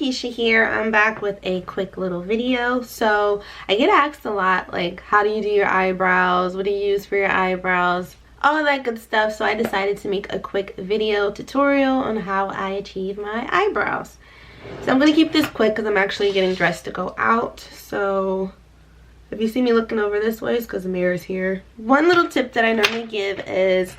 Keisha here. I'm back with a quick little video. So I get asked a lot, like, how do you do your eyebrows? What do you use for your eyebrows? All that good stuff. So I decided to make a quick video tutorial on how I achieve my eyebrows. So I'm going to keep this quick because I'm actually getting dressed to go out. So if you see me looking over this way, it's because the mirror's here. One little tip that I normally give is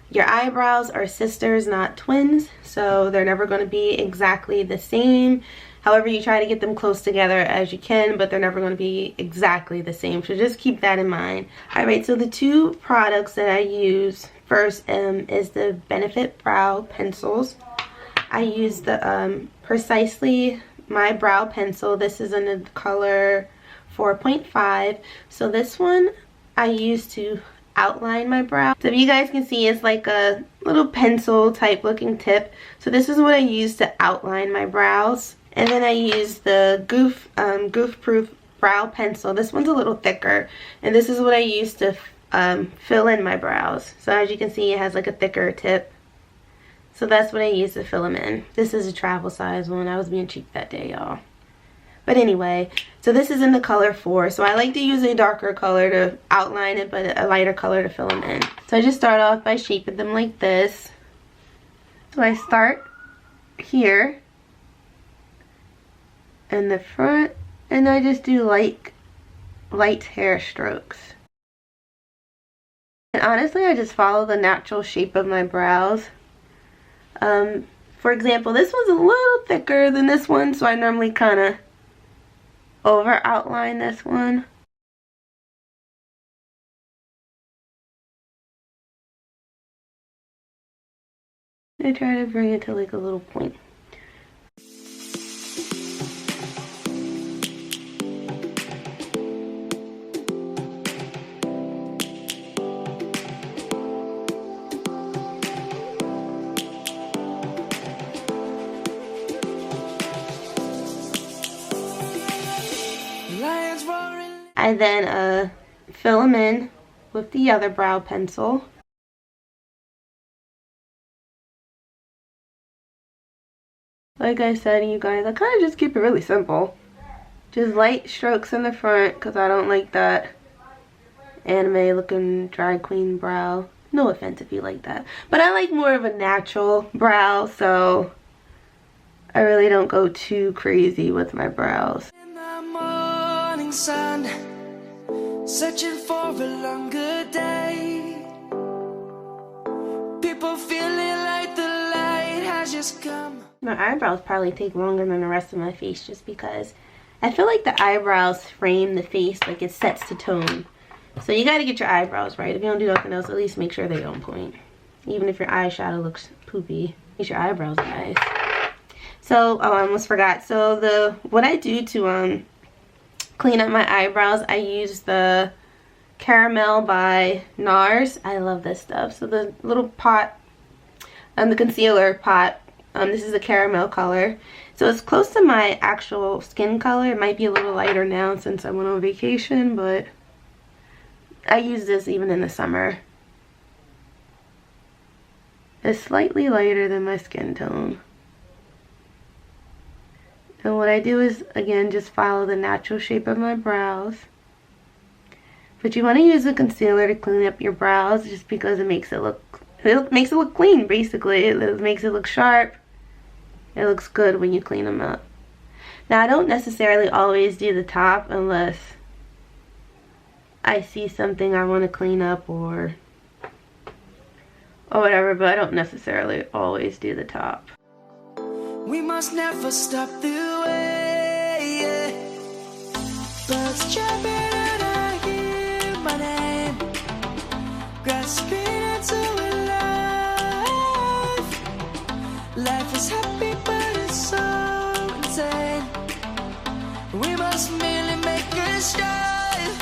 your eyebrows are sisters, not twins, so they're never going to be exactly the same. However, you try to get them close together as you can, but they're never going to be exactly the same, so just keep that in mind. Alright, so the two products that I use first is the Benefit Brow Pencils. I use the Precisely My Brow Pencil. This is in the color 4.5. So this one I use to outline my brow. So if you guys can see, it's like a little pencil type looking tip. So this is what I use to outline my brows. And then I use the Goof Proof Brow Pencil. This one's a little thicker, and this is what I use to fill in my brows. So as you can see, it has like a thicker tip. So that's what I use to fill them in. This is a travel size one. I was being cheap that day, y'all. But anyway, so this is in the color 4. So I like to use a darker color to outline it, but a lighter color to fill them in. So I just start off by shaping them like this. So I start here in the front, and I just do light hair strokes. And honestly, I just follow the natural shape of my brows. For example, this one's a little thicker than this one, so I normally kind of over outline this one. I try to bring it to like a little point. I then fill them in with the other brow pencil. Like I said, you guys, I kind of just keep it really simple. Just light strokes in the front because I don't like that anime looking drag queen brow. No offense if you like that. But I like more of a natural brow, so I really don't go too crazy with my brows. In the morning sun, searching for a longer day. People feeling like the light has just come. My eyebrows probably take longer than the rest of my face just because I feel like the eyebrows frame the face, like it sets the tone. So you gotta get your eyebrows right. If you don't do nothing else, at least make sure they're on point. Even if your eyeshadow looks poopy, get your eyebrows nice. So, oh, I almost forgot. So what I do to clean up my eyebrows, I use the Caramel by NARS. I love this stuff. So the little pot, the concealer pot, this is a caramel color. So it's close to my actual skin color. It might be a little lighter now since I went on vacation, but I use this even in the summer. It's slightly lighter than my skin tone. And what I do is, again, just follow the natural shape of my brows. But you want to use a concealer to clean up your brows just because it makes it look clean, basically. It makes it look sharp. It looks good when you clean them up. Now, I don't necessarily always do the top unless I see something I want to clean up or whatever, but I don't necessarily always do the top. We must never stop the way. Birds chirping and I hear my name, grasping into life. Life is happy but it's so insane. We must merely make a strive.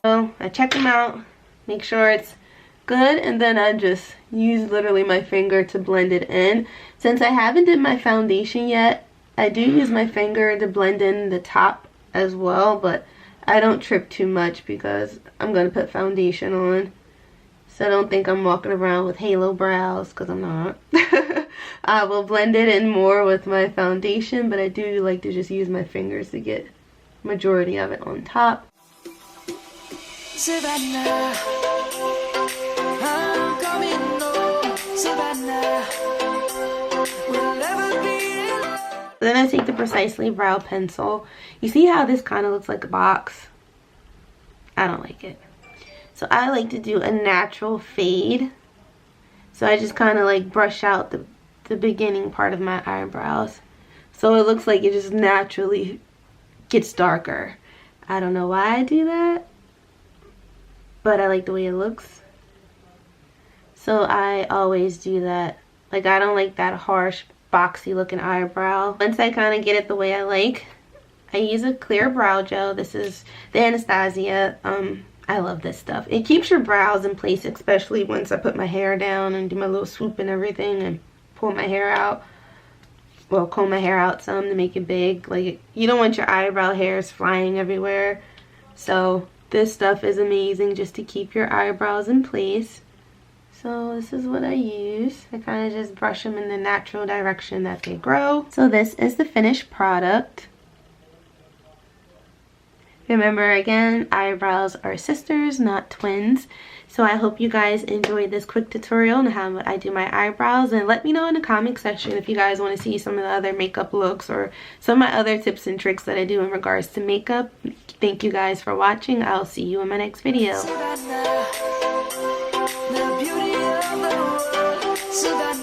So I check them out, make sure it's good, and then I just use literally my finger to blend it in. Since I haven't did my foundation yet, I do use my finger to blend in the top as well, but I don't trip too much because I'm going to put foundation on. So don't think I'm walking around with halo brows, because I'm not. I will blend it in more with my foundation, but I do like to just use my fingers to get majority of it on top. Savannah, I'm coming home. Savannah, we'll never be in love. Then I take the Precisely brow pencil. You see how this kind of looks like a box? I don't like it. So I like to do a natural fade. So I just kind of like brush out the beginning part of my eyebrows. So it looks like it just naturally gets darker. I don't know why I do that, but I like the way it looks. So I always do that. Like, I don't like that harsh, boxy looking eyebrow. Once I kind of get it the way I like, I use a clear brow gel. This is the Anastasia. I love this stuff. It keeps your brows in place, especially once I put my hair down and do my little swoop and everything and pull my hair out. Well, comb my hair out some to make it big. Like, you don't want your eyebrow hairs flying everywhere. So this stuff is amazing just to keep your eyebrows in place. So this is what I use. I kind of just brush them in the natural direction that they grow. So this is the finished product. Remember, again, eyebrows are sisters, not twins. So I hope you guys enjoyed this quick tutorial on how I do my eyebrows. And let me know in the comment section if you guys want to see some of the other makeup looks or some of my other tips and tricks that I do in regards to makeup. Thank you guys for watching. I'll see you in my next video. Savannah, the beauty of the world. Savannah.